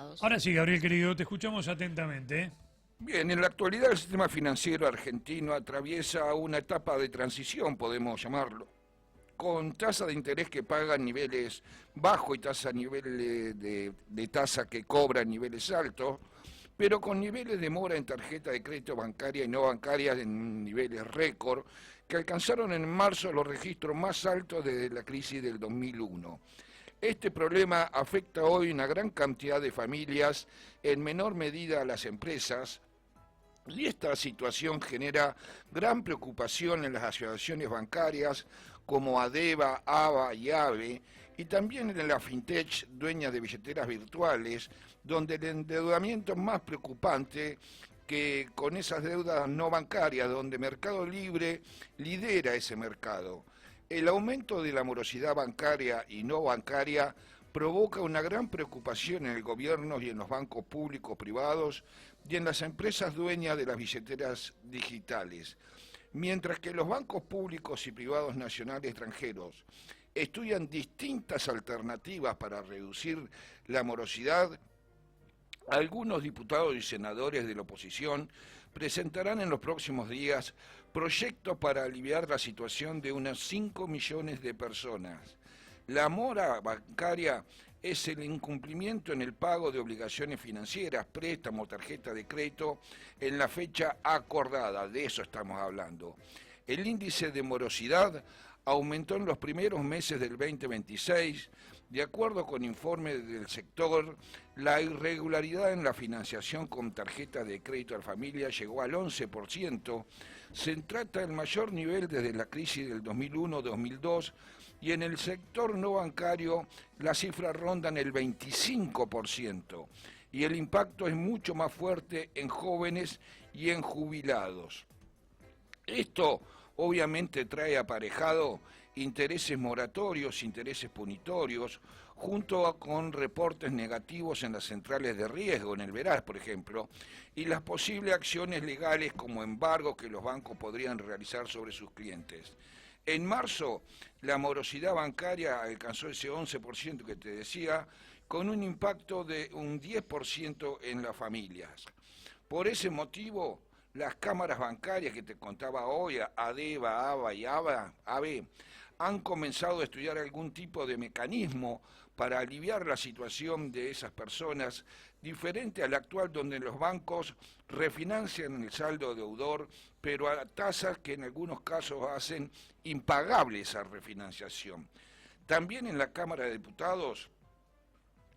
privados. Ahora sí, Gabriel querido, te escuchamos atentamente, ¿eh? Bien, en la actualidad el sistema financiero argentino atraviesa una etapa de transición, podemos llamarlo, con tasa de interés que paga en niveles bajos y tasa a niveles de tasa que cobra en niveles altos, pero con niveles de mora en tarjeta de crédito bancaria y no bancaria en niveles récord, que alcanzaron en marzo los registros más altos desde la crisis del 2001. Este problema afecta hoy una gran cantidad de familias, en menor medida a las empresas, y esta situación genera gran preocupación en las asociaciones bancarias como ADEVA, ABA y AVE, y también en la FinTech, dueña de billeteras virtuales, donde el endeudamiento es más preocupante que con esas deudas no bancarias, donde Mercado Libre lidera ese mercado. El aumento de la morosidad bancaria y no bancaria provoca una gran preocupación en el gobierno y en los bancos públicos privados y en las empresas dueñas de las billeteras digitales. Mientras que los bancos públicos y privados nacionales y extranjeros estudian distintas alternativas para reducir la morosidad, algunos diputados y senadores de la oposición presentarán en los próximos días proyectos para aliviar la situación de unas 5 millones de personas. La mora bancaria es el incumplimiento en el pago de obligaciones financieras, préstamos, tarjeta de crédito, en la fecha acordada, de eso estamos hablando. El índice de morosidad aumentó en los primeros meses del 2026. De acuerdo con informes del sector, la irregularidad en la financiación con tarjetas de crédito a la familia llegó al 11%. Se trata del mayor nivel desde la crisis del 2001-2002 y en el sector no bancario las cifras rondan el 25% y el impacto es mucho más fuerte en jóvenes y en jubilados. Esto obviamente trae aparejado intereses moratorios, intereses punitorios, junto con reportes negativos en las centrales de riesgo, en el Veraz, por ejemplo, y las posibles acciones legales como embargos que los bancos podrían realizar sobre sus clientes. En marzo, la morosidad bancaria alcanzó ese 11% que te decía, con un impacto de un 10% en las familias. Por ese motivo, las cámaras bancarias que te contaba hoy, ADEVA, ABA y AVE, han comenzado a estudiar algún tipo de mecanismo para aliviar la situación de esas personas, diferente al actual donde los bancos refinancian el saldo deudor, pero a tasas que en algunos casos hacen impagable esa refinanciación. También en la Cámara de Diputados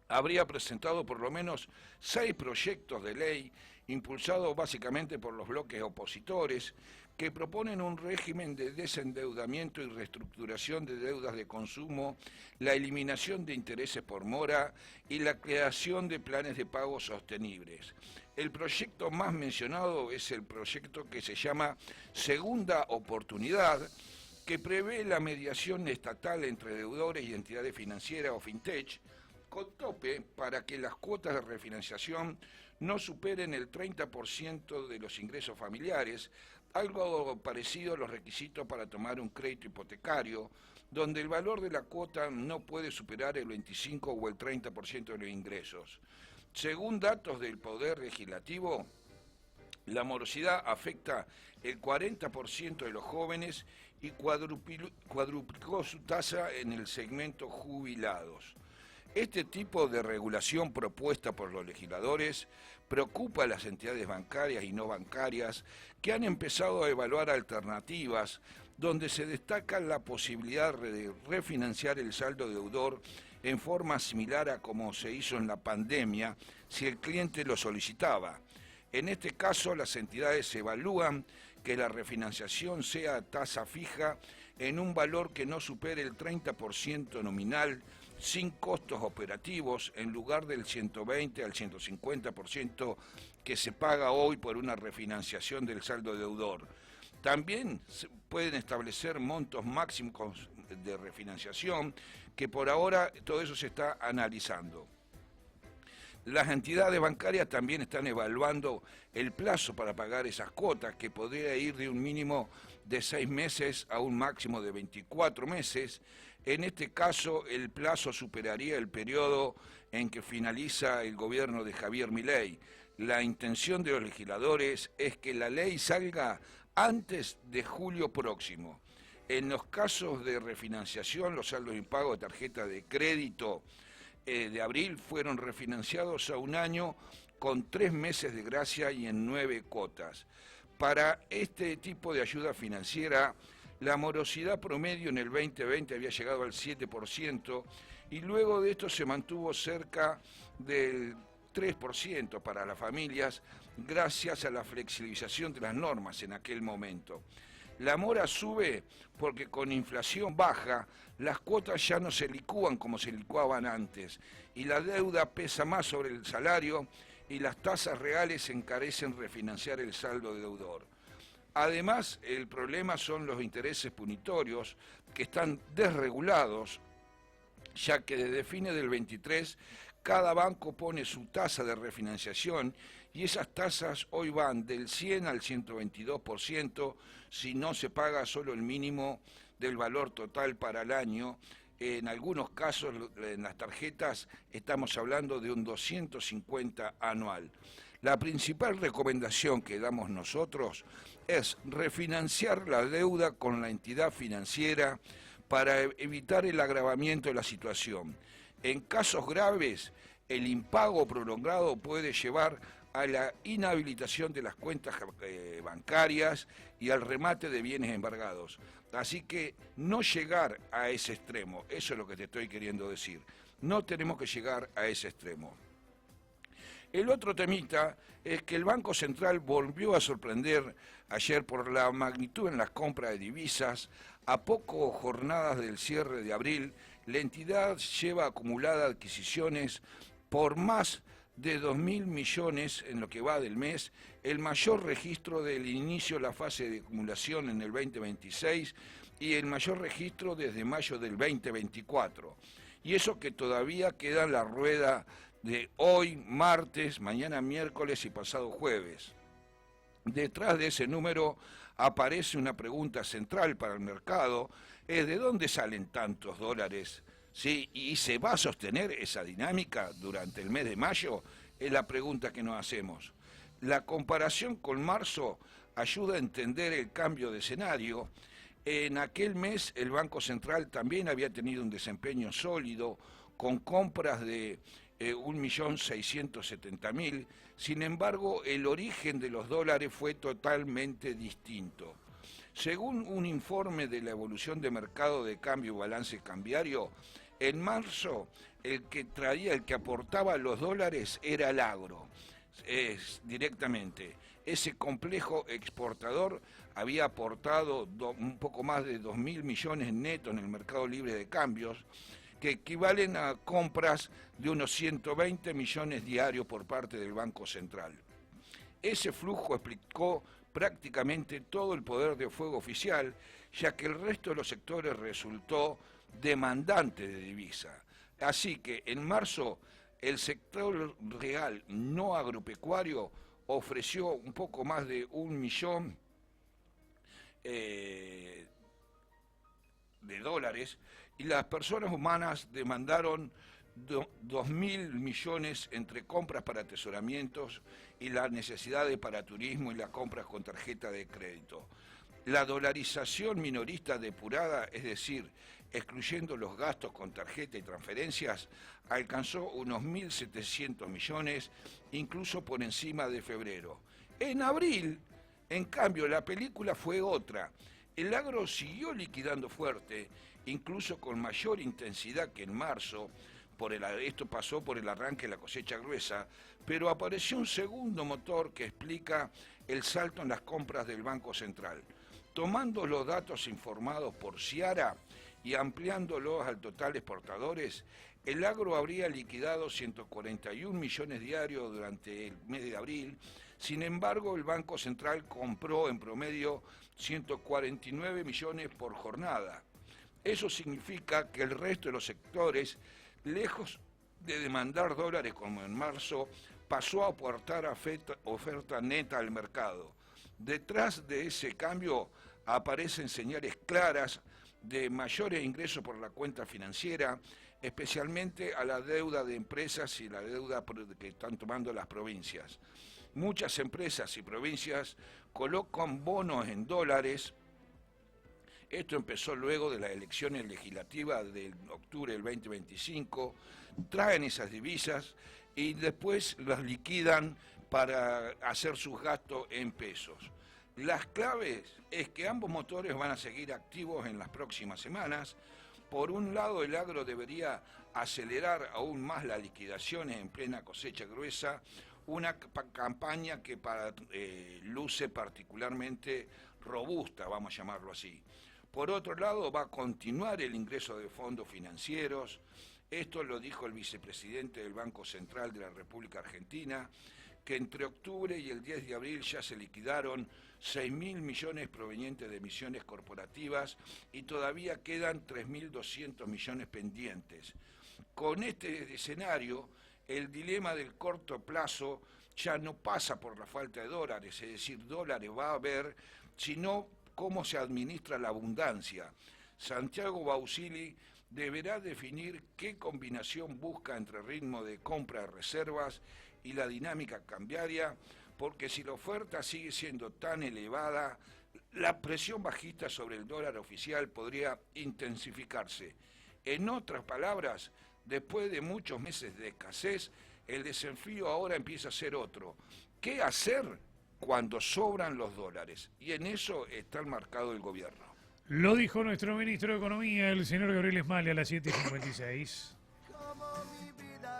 habría presentado por lo menos 6 proyectos de ley, impulsados básicamente por los bloques opositores, que proponen un régimen de desendeudamiento y reestructuración de deudas de consumo, la eliminación de intereses por mora y la creación de planes de pago sostenibles. El proyecto más mencionado es el proyecto que se llama Segunda Oportunidad, que prevé la mediación estatal entre deudores y entidades financieras o FinTech, con tope para que las cuotas de refinanciación no superen el 30% de los ingresos familiares, algo parecido a los requisitos para tomar un crédito hipotecario, donde el valor de la cuota no puede superar el 25 o el 30% de los ingresos. Según datos del Poder Legislativo, la morosidad afecta el 40% de los jóvenes y cuadruplicó su tasa en el segmento jubilados. Este tipo de regulación propuesta por los legisladores preocupa a las entidades bancarias y no bancarias que han empezado a evaluar alternativas donde se destaca la posibilidad de refinanciar el saldo deudor en forma similar a como se hizo en la pandemia si el cliente lo solicitaba. En este caso, las entidades evalúan que la refinanciación sea a tasa fija en un valor que no supere el 30% nominal, sin costos operativos, en lugar del 120 al 150% que se paga hoy por una refinanciación del saldo deudor. También se pueden establecer montos máximos de refinanciación, que por ahora todo eso se está analizando. Las entidades bancarias también están evaluando el plazo para pagar esas cuotas, que podría ir de un mínimo de 6 meses a un máximo de 24 meses. En este caso, el plazo superaría el periodo en que finaliza el gobierno de Javier Milei. La intención de los legisladores es que la ley salga antes de julio próximo. En los casos de refinanciación, los saldos de impago de tarjeta de crédito de abril fueron refinanciados a un año con 3 meses de gracia y en 9 cuotas. Para este tipo de ayuda financiera, la morosidad promedio en el 2020 había llegado al 7% y luego de esto se mantuvo cerca del 3% para las familias gracias a la flexibilización de las normas en aquel momento. La mora sube porque con inflación baja las cuotas ya no se licúan como se licuaban antes y la deuda pesa más sobre el salario y las tasas reales encarecen refinanciar el saldo deudor. Además, el problema son los intereses punitorios que están desregulados, ya que desde fines del 23 cada banco pone su tasa de refinanciación y esas tasas hoy van del 100 al 122% si no se paga solo el mínimo del valor total para el año. En algunos casos, en las tarjetas, estamos hablando de un 250 anual. La principal recomendación que damos nosotros es refinanciar la deuda con la entidad financiera para evitar el agravamiento de la situación. En casos graves, el impago prolongado puede llevar a la inhabilitación de las cuentas bancarias y al remate de bienes embargados. Así que no llegar a ese extremo, eso es lo que te estoy queriendo decir. No tenemos que llegar a ese extremo. El otro temita es que el Banco Central volvió a sorprender ayer por la magnitud en las compras de divisas. A pocas jornadas del cierre de abril, la entidad lleva acumulada adquisiciones por más de 2.000 millones en lo que va del mes, el mayor registro del inicio de la fase de acumulación en el 2026 y el mayor registro desde mayo del 2024. Y eso que todavía queda en la rueda de hoy, martes, mañana miércoles y pasado jueves. Detrás de ese número aparece una pregunta central para el mercado, es ¿de dónde salen tantos dólares? ¿Sí? ¿Y se va a sostener esa dinámica durante el mes de mayo? Es la pregunta que nos hacemos. La comparación con marzo ayuda a entender el cambio de escenario. En aquel mes el Banco Central también había tenido un desempeño sólido, con compras de 1.670.000, sin embargo el origen de los dólares fue totalmente distinto. Según un informe de la evolución de mercado de cambio y balance cambiario, en marzo el que aportaba los dólares era el agro, directamente. Ese complejo exportador había aportado un poco más de 2.000 millones netos en el mercado libre de cambios, que equivalen a compras de unos 120 millones diarios por parte del Banco Central. Ese flujo explicó prácticamente todo el poder de fuego oficial, ya que el resto de los sectores resultó demandante de divisa. Así que en marzo el sector real no agropecuario ofreció un poco más de 1 millón de dólares y las personas humanas demandaron 2.000 millones entre compras para atesoramientos y las necesidades para turismo y las compras con tarjeta de crédito. La dolarización minorista depurada, es decir, excluyendo los gastos con tarjeta y transferencias, alcanzó unos 1.700 millones, incluso por encima de febrero. En abril, en cambio, la película fue otra. El agro siguió liquidando fuerte, incluso con mayor intensidad que en marzo. Esto pasó por el arranque de la cosecha gruesa, pero apareció un segundo motor que explica el salto en las compras del Banco Central. Tomando los datos informados por Ciara y ampliándolos al total de exportadores, el agro habría liquidado 141 millones diarios durante el mes de abril. Sin embargo, el Banco Central compró en promedio 149 millones por jornada. Eso significa que el resto de los sectores, lejos de demandar dólares como en marzo, pasó a aportar oferta neta al mercado. Detrás de ese cambio aparecen señales claras de mayores ingresos por la cuenta financiera, especialmente a la deuda de empresas y la deuda que están tomando las provincias. Muchas empresas y provincias colocan bonos en dólares. Esto empezó luego de las elecciones legislativas de octubre del 2025, traen esas divisas y después las liquidan para hacer sus gastos en pesos. Las claves es que ambos motores van a seguir activos en las próximas semanas. Por un lado, el agro debería acelerar aún más las liquidaciones en plena cosecha gruesa, una campaña que luce particularmente robusta, vamos a llamarlo así. Por otro lado, va a continuar el ingreso de fondos financieros. Esto lo dijo el vicepresidente del Banco Central de la República Argentina, que entre octubre y el 10 de abril ya se liquidaron 6.000 millones provenientes de emisiones corporativas y todavía quedan 3.200 millones pendientes. Con este escenario, el dilema del corto plazo ya no pasa por la falta de dólares, es decir, dólares va a haber, sino cómo se administra la abundancia. Santiago Bausili deberá definir qué combinación busca entre ritmo de compra de reservas y la dinámica cambiaria, porque si la oferta sigue siendo tan elevada, la presión bajista sobre el dólar oficial podría intensificarse. En otras palabras, después de muchos meses de escasez, el desafío ahora empieza a ser otro. ¿Qué hacer cuando sobran los dólares? Y en eso está enmarcado el gobierno. Lo dijo nuestro ministro de Economía, el señor Gabriel Esmale, a las 7:56.